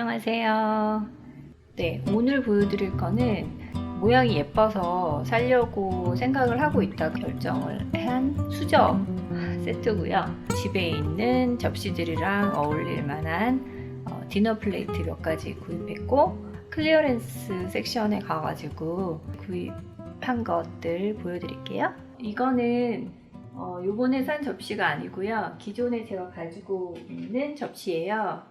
안녕하세요. 네, 오늘 보여드릴 거는 모양이 예뻐서 살려고 생각을 하고 있다 결정을 한 수저 세트고요. 집에 있는 접시들이랑 어울릴 만한 디너 플레이트 몇 가지 구입했고, 클리어랜스 섹션에 가가지고 구입한 것들 보여드릴게요. 이거는 요번에 산 접시가 아니고요. 기존에 제가 가지고 있는 접시예요.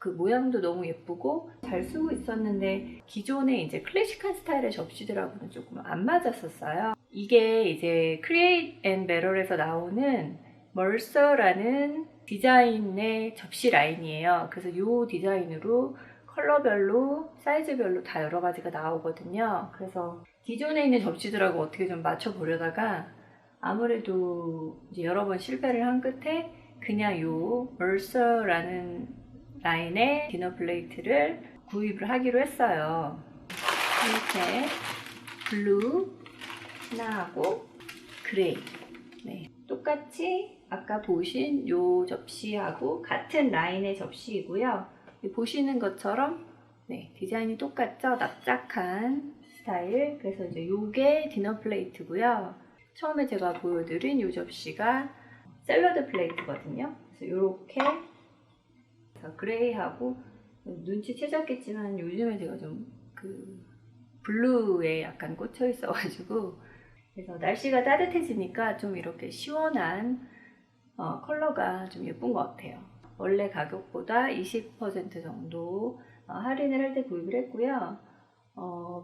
그 모양도 너무 예쁘고 잘 쓰고 있었는데, 기존에 이제 클래식한 스타일의 접시들하고는 조금 안 맞았었어요. 이게 이제 크리에이트 앤 배럴에서 나오는 멀서라는 디자인의 접시 라인이에요. 그래서 이 디자인으로 컬러별로, 사이즈별로 다 여러 가지가 나오거든요. 그래서 기존에 있는 접시들하고 어떻게 좀 맞춰보려다가 아무래도 이제 여러 번 실패를 한 끝에 그냥 이 멀서라는 라인의 디너 플레이트를 구입을 하기로 했어요. 이렇게 블루 하나하고 그레이, 네, 똑같이 아까 보신 이 접시하고 같은 라인의 접시이고요. 보시는 것처럼 네, 디자인이 똑같죠? 납작한 스타일. 그래서 이제 이게 디너 플레이트고요. 처음에 제가 보여드린 이 접시가 샐러드 플레이트거든요. 그래서 이렇게 그레이하고, 눈치채셨겠지만 요즘에 제가 좀 블루에 약간 꽂혀 있어가지고, 그래서 날씨가 따뜻해지니까 좀 이렇게 시원한 컬러가 좀 예쁜 것 같아요. 원래 가격보다 20% 정도 할인을 할 때 구입을 했고요.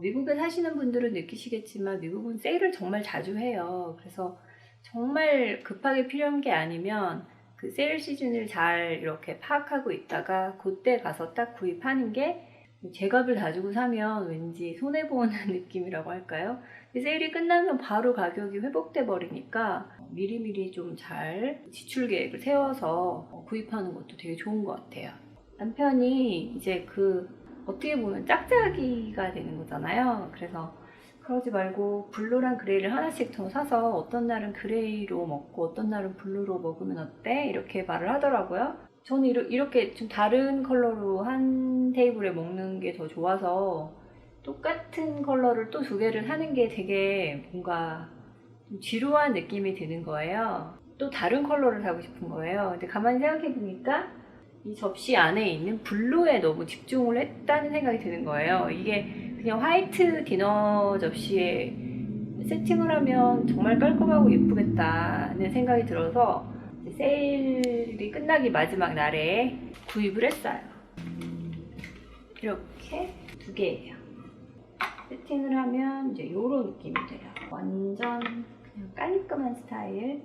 미국에 사시는 분들은 느끼시겠지만 미국은 세일을 정말 자주 해요. 그래서 정말 급하게 필요한 게 아니면 그 세일 시즌을 잘 이렇게 파악하고 있다가 그때 가서 딱 구입하는 게, 제값을 다 주고 사면 왠지 손해보는 느낌이라고 할까요? 세일이 끝나면 바로 가격이 회복돼 버리니까 미리미리 좀 잘 지출 계획을 세워서 구입하는 것도 되게 좋은 것 같아요. 남편이 이제 어떻게 보면 짝짝이가 되는 거잖아요. 그래서 그러지 말고 블루랑 그레이를 하나씩 더 사서 어떤 날은 그레이로 먹고 어떤 날은 블루로 먹으면 어때? 이렇게 말을 하더라고요. 저는 이렇게 좀 다른 컬러로 한 테이블에 먹는 게 더 좋아서 똑같은 컬러를 또 두 개를 사는 게 되게 뭔가 좀 지루한 느낌이 드는 거예요. 또 다른 컬러를 사고 싶은 거예요. 근데 가만히 생각해 보니까 이 접시 안에 있는 블루에 너무 집중을 했다는 생각이 드는 거예요. 이게 그냥 화이트 디너 접시에 세팅을 하면 정말 깔끔하고 예쁘겠다는 생각이 들어서 세일이 끝나기 마지막 날에 구입을 했어요. 이렇게 두 개예요. 세팅을 하면 이제 이런 느낌이 돼요. 완전 그냥 깔끔한 스타일.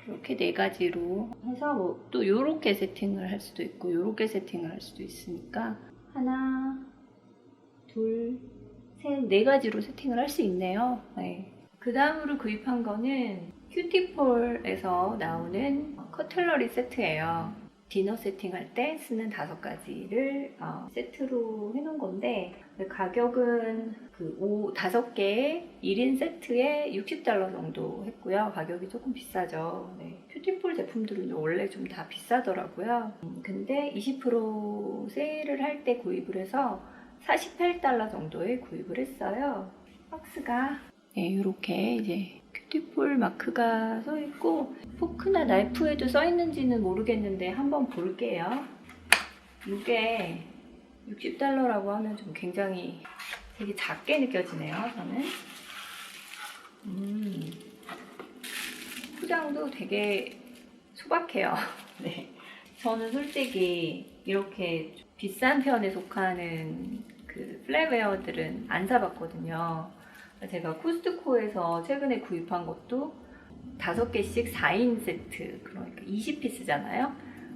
이렇게 네 가지로 해서 또 이렇게 세팅을 할 수도 있고 이렇게 세팅을 할 수도 있으니까 하나, 둘, 셋, 네 가지로 세팅을 할 수 있네요. 네. 그 다음으로 구입한 거는 큐티폴에서 나오는 커틀러리 세트예요. 디너 세팅할 때 쓰는 5가지를 세트로 해놓은 건데, 가격은 5개의 1인 세트에 $60 정도 했고요. 가격이 조금 비싸죠. 네. 큐티폴 제품들은 원래 좀 다 비싸더라고요. 근데 20% 세일을 할 때 구입을 해서 $48 정도에 구입을 했어요. 박스가 네, 이렇게 이제 큐티폴 마크가 써 있고, 포크나 나이프에도 써 있는지는 모르겠는데 한번 볼게요. 이게 $60라고 하면 좀 굉장히 되게 작게 느껴지네요, 저는. 포장도 되게 소박해요. 네. 저는 솔직히 이렇게 비싼 편에 속하는 플랫웨어들은 안 사봤거든요. 제가 코스트코에서 최근에 구입한 것도 5개씩 4인 세트, 그러니까 20피스잖아요.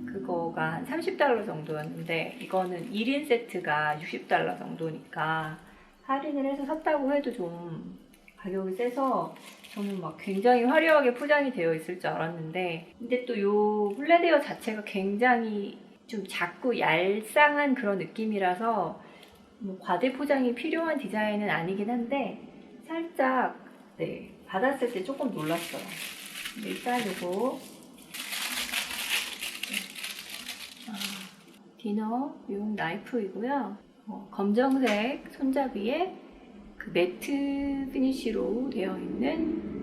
그거가 한 $30 정도였는데 이거는 1인 세트가 $60 정도니까 할인을 해서 샀다고 해도 좀 가격이 세서 저는 막 굉장히 화려하게 포장이 되어 있을 줄 알았는데, 근데 또 이 플랫웨어 자체가 굉장히 좀 작고 얄쌍한 그런 느낌이라서 뭐 과대 포장이 필요한 디자인은 아니긴 한데 살짝 네, 받았을 때 조금 놀랐어요. 일단 이거 디너용 나이프이고요. 검정색 손잡이에 그 매트 피니쉬로 되어 있는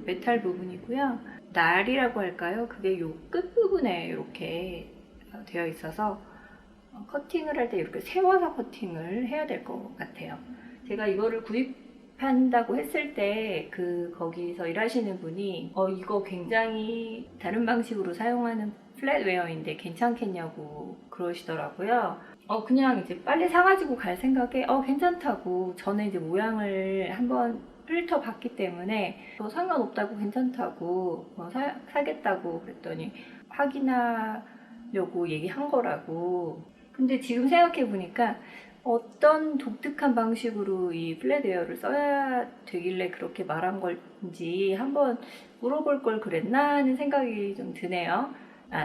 메탈 부분이고요. 날이라고 할까요? 그게 요 끝부분에 이렇게 되어 있어서 커팅을 할 때 이렇게 세워서 커팅을 해야 될 것 같아요. 제가 이거를 구입한다고 했을 때 거기서 일하시는 분이 이거 굉장히 다른 방식으로 사용하는 플랫웨어인데 괜찮겠냐고 그러시더라고요. 그냥 이제 빨리 사가지고 갈 생각에 괜찮다고, 전에 이제 모양을 한번 훑어봤기 때문에 상관없다고, 괜찮다고, 사겠다고 그랬더니 확인하려고 얘기한 거라고. 근데 지금 생각해보니까 어떤 독특한 방식으로 이 플랫웨어를 써야 되길래 그렇게 말한 건지 한번 물어볼 걸 그랬나 하는 생각이 좀 드네요.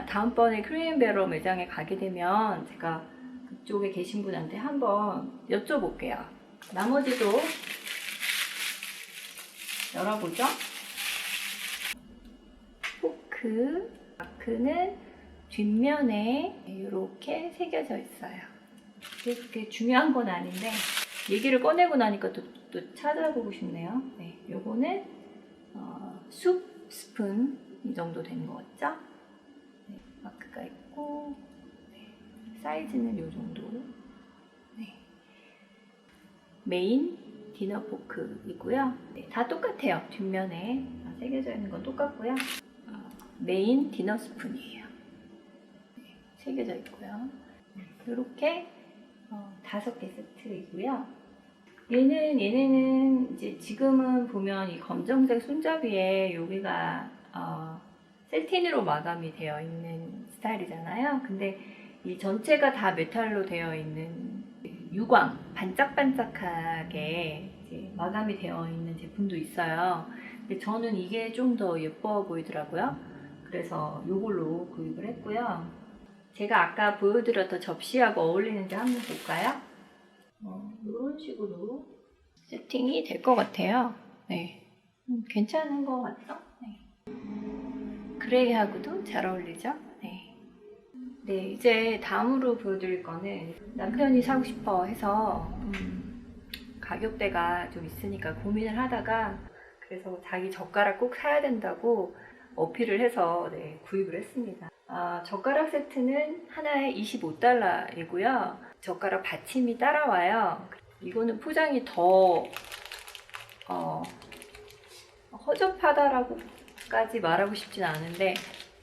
다음번에 크레인베러 매장에 가게 되면 제가 그쪽에 계신 분한테 한번 여쭤볼게요. 나머지도 열어보죠. 마크는 뒷면에 이렇게 새겨져 있어요. 그렇게 중요한 건 아닌데 얘기를 꺼내고 나니까 또 찾아보고 싶네요. 네, 요거는 숲 스푼 이 정도 되는 것 같죠? 네, 마크가 있고, 네, 사이즈는 요 정도. 네. 메인 디너 포크이고요. 네, 다 똑같아요. 뒷면에 새겨져 있는 건 똑같고요. 메인 디너 스푼이에요. 네, 새겨져 있고요. 이렇게 5개 세트이고요. 얘네는 이제 지금은 보면 이 검정색 손잡이에 여기가 셀틴으로 마감이 되어 있는 스타일이잖아요. 근데 이 전체가 다 메탈로 되어 있는 유광, 반짝반짝하게 이제 마감이 되어 있는 제품도 있어요. 근데 저는 이게 좀 더 예뻐 보이더라고요. 그래서 이걸로 구입을 했고요. 제가 아까 보여드렸던 접시하고 어울리는지 한번 볼까요? 이런 식으로 세팅이 될 것 같아요. 네, 괜찮은 것 같죠? 네. 그레이하고도 잘 어울리죠? 네. 네, 이제 다음으로 보여드릴 거는 남편이 사고 싶어 해서 가격대가 좀 있으니까 고민을 하다가, 그래서 자기 젓가락 꼭 사야 된다고 어필을 해서 구입을 했습니다. 젓가락 세트는 하나에 $25이고요. 젓가락 받침이 따라와요. 이거는 포장이 더 허접하다라고까지 말하고 싶진 않은데,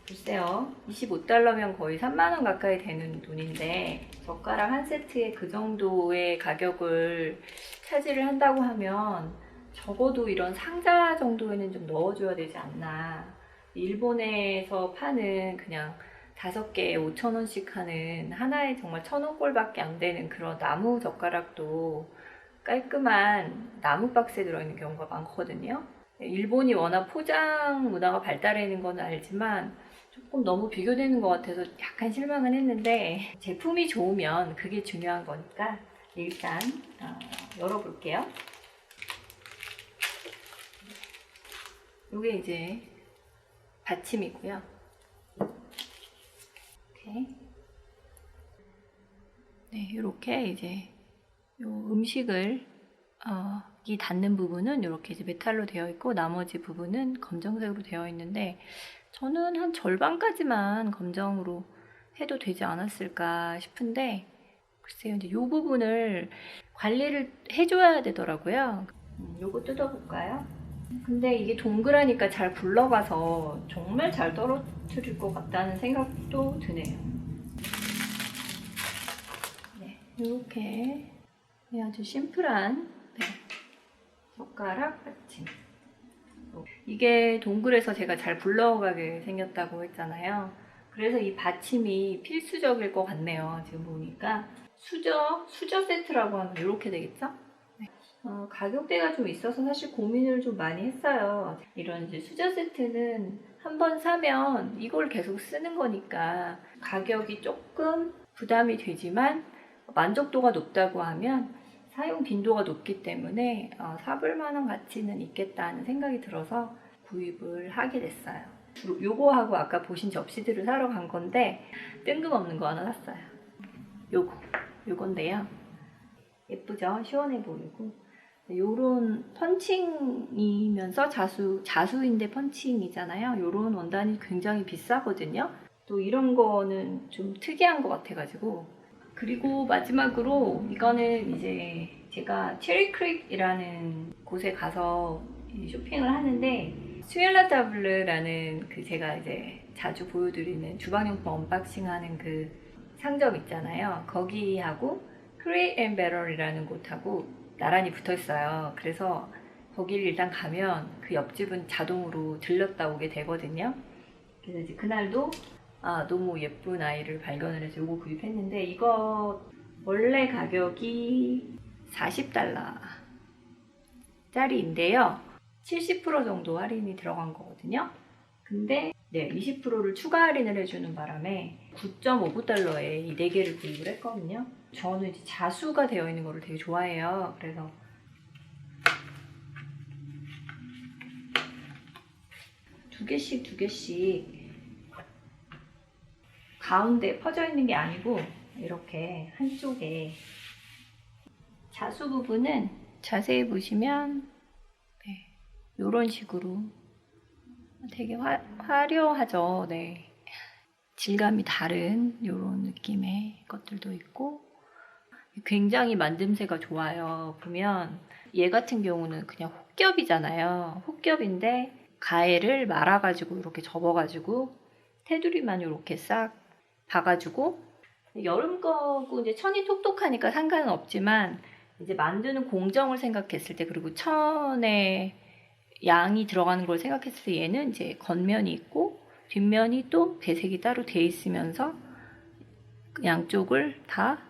글쎄요, $25면 거의 3만원 가까이 되는 돈인데 젓가락 한 세트에 그 정도의 가격을 차지를 한다고 하면 적어도 이런 상자 정도에는 좀 넣어줘야 되지 않나. 일본에서 파는 그냥 5개에 5,000원씩 하는 하나에 정말 1,000원꼴밖에 안 되는 그런 나무 젓가락도 깔끔한 나무 박스에 들어있는 경우가 많거든요. 일본이 워낙 포장 문화가 발달해 있는 건 알지만 조금 너무 비교되는 것 같아서 약간 실망은 했는데, 제품이 좋으면 그게 중요한 거니까 일단 열어볼게요. 이게 이제 받침이고요. 이렇게. 네, 이렇게 이제 요 음식을 이 닿는 부분은 이렇게 이제 메탈로 되어 있고, 나머지 부분은 검정색으로 되어 있는데, 저는 한 절반까지만 검정으로 해도 되지 않았을까 싶은데, 글쎄요, 이제 이 부분을 관리를 해줘야 되더라고요. 요거 뜯어볼까요? 근데 이게 동그라니까 잘 굴러가서 정말 잘 떨어뜨릴 것 같다는 생각도 드네요. 네, 이렇게 아주 심플한 젓가락 받침. 이게 동글해서 제가 잘 굴러가게 생겼다고 했잖아요. 그래서 이 받침이 필수적일 것 같네요. 지금 보니까 수저 세트라고 하면 이렇게 되겠죠? 네. 가격대가 좀 있어서 사실 고민을 좀 많이 했어요. 이런 이제 수저 세트는 한번 사면 이걸 계속 쓰는 거니까 가격이 조금 부담이 되지만 만족도가 높다고 하면 사용 빈도가 높기 때문에 사볼 만한 가치는 있겠다는 생각이 들어서 구입을 하게 됐어요. 요거하고 아까 보신 접시들을 사러 간 건데 뜬금없는 거 하나 샀어요. 요건데요. 예쁘죠? 시원해 보이고. 요런 펀칭이면서 자수인데 펀칭이잖아요. 요런 원단이 굉장히 비싸거든요. 또 이런 거는 좀 특이한 것 같아가지고. 그리고 마지막으로 이거는 이제 제가 체리크릭이라는 곳에 가서 쇼핑을 하는데, 스웰라다블르라는 그 제가 이제 자주 보여드리는 주방용품 언박싱 하는 그 상점 있잖아요. 거기하고 크레이트 앤 배럴이라는 곳하고 나란히 붙어 있어요. 그래서 거기를 일단 가면 그 옆집은 자동으로 들렀다 오게 되거든요. 그래서 이제 그날도 너무 예쁜 아이를 발견을 해서 이거 구입했는데, 이거 원래 가격이 $40 짜리인데요. 70% 정도 할인이 들어간 거거든요. 근데 20%를 추가 할인을 해주는 바람에 $9.59에 이 4개를 구입을 했거든요. 저는 이제 자수가 되어 있는 거를 되게 좋아해요. 그래서 두 개씩 가운데 퍼져 있는 게 아니고 이렇게 한쪽에, 자수 부분은 자세히 보시면 이런 식으로 되게 화려하죠. 네. 질감이 다른 이런 느낌의 것들도 있고, 굉장히 만듦새가 좋아요. 보면 얘 같은 경우는 그냥 혹겹이잖아요. 혹겹인데 가해를 말아가지고 이렇게 접어가지고 테두리만 이렇게 싹 봐가지고, 여름 거고 이제 천이 톡톡하니까 상관은 없지만, 이제 만드는 공정을 생각했을 때, 그리고 천에 양이 들어가는 걸 생각했을 때 얘는 이제 겉면이 있고 뒷면이 또 배색이 따로 돼 있으면서 양쪽을 다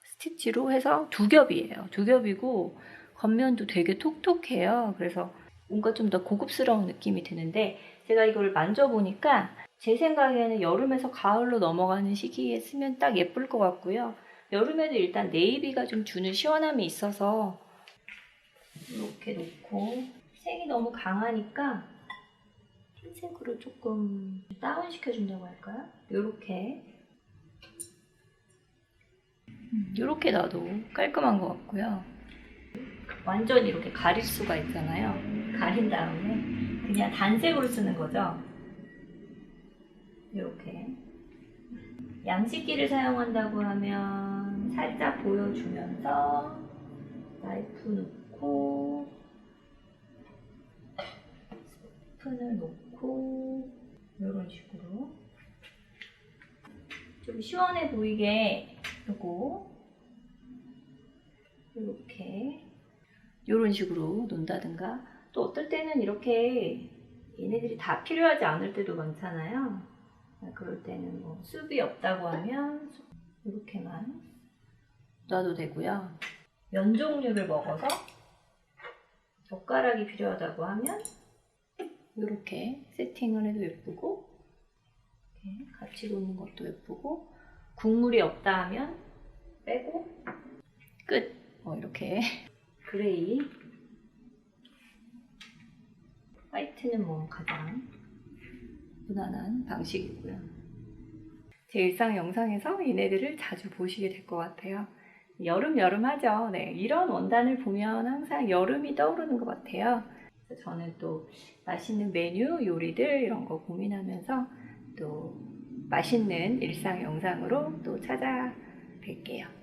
스티치로 해서 두 겹이에요. 두 겹이고 겉면도 되게 톡톡해요. 그래서 뭔가 좀 더 고급스러운 느낌이 드는데, 제가 이걸 만져보니까 제 생각에는 여름에서 가을로 넘어가는 시기에 쓰면 딱 예쁠 것 같고요. 여름에도 일단 네이비가 좀 주는 시원함이 있어서 이렇게 놓고, 색이 너무 강하니까 흰색으로 조금 다운 시켜준다고 할까요? 이렇게 놔도 깔끔한 것 같고요. 완전히 이렇게 가릴 수가 있잖아요. 가린 다음에 그냥 단색으로 쓰는 거죠. 이렇게 양식기를 사용한다고 하면 살짝 보여주면서 나이프 놓고 스푼을 놓고 이런 식으로 좀 시원해 보이게 요거 이렇게 이런 식으로 놓는다든가, 또 어떨 때는 이렇게 얘네들이 다 필요하지 않을 때도 많잖아요. 그럴 때는 뭐 숲이 없다고 하면 이렇게만 놔도 되고요. 면 종류를 먹어서 젓가락이 필요하다고 하면 이렇게 세팅을 해도 예쁘고, 이렇게 같이 놓는 것도 예쁘고, 국물이 없다 하면 빼고 끝. 이렇게 그레이, 화이트는 뭐 가장 무난한 방식이고요. 제 일상 영상에서 얘네들을 자주 보시게 될 것 같아요. 여름 하죠. 네, 이런 원단을 보면 항상 여름이 떠오르는 것 같아요. 그래서 저는 또 맛있는 메뉴, 요리들 이런 거 고민하면서 또 맛있는 일상 영상으로 또 찾아뵐게요.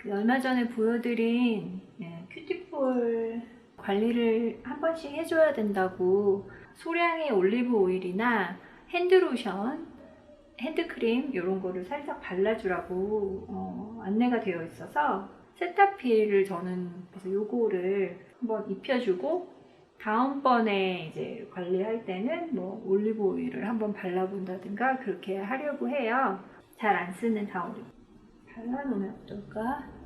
얼마 전에 보여드린 큐티폴 관리를 한 번씩 해줘야 된다고 소량의 올리브 오일이나 핸드로션, 핸드크림 이런 거를 살짝 발라주라고 안내가 되어 있어서, 세타필을 저는 그래서 요거를 한번 입혀주고 다음번에 이제 관리할 때는 뭐 올리브 오일을 한번 발라본다든가 그렇게 하려고 해요. 잘 안 쓰는 타올을 발라놓으면 어떨까?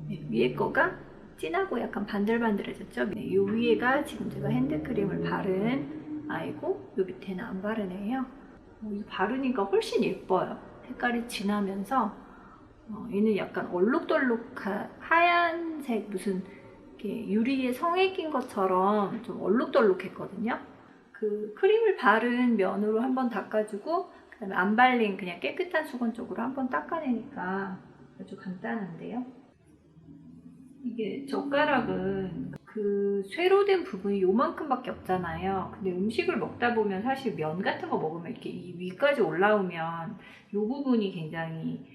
네, 위에 거가 진하고 약간 반들반들해졌죠? 네, 이 위에가 지금 제가 핸드크림을 바른 아이고, 이 밑에는 안 바른 애예요. 이거 바르니까 훨씬 예뻐요. 색깔이 진하면서 얘는 약간 얼룩덜룩한 하얀색, 무슨 이렇게 유리에 성에 낀 것처럼 좀 얼룩덜룩했거든요. 그 크림을 바른 면으로 한번 닦아주고 그다음에 안 발린 그냥 깨끗한 수건 쪽으로 한번 닦아내니까 아주 간단한데요. 이게 젓가락은 그 쇠로 된 부분이 요만큼밖에 없잖아요. 근데 음식을 먹다 보면 사실 면 같은 거 먹으면 이렇게 이 위까지 올라오면 이 부분이 굉장히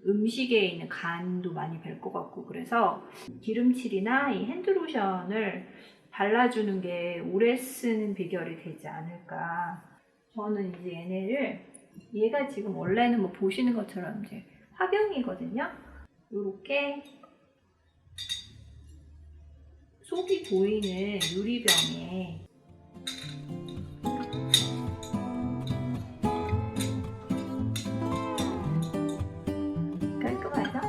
음식에 있는 간도 많이 뵐 것 같고, 그래서 기름칠이나 이 핸드로션을 발라주는 게 오래 쓰는 비결이 되지 않을까. 저는 이제 얘가 지금 원래는 뭐 보시는 것처럼 이제 화병이거든요. 이렇게 속이 보이는 유리병에 깔끔하죠?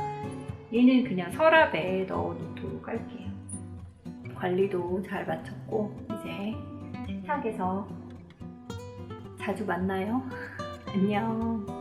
얘는 그냥 서랍에 넣어 놓도록 할게요. 관리도 잘 마쳤고 이제 식탁에서 자주 만나요. 안녕.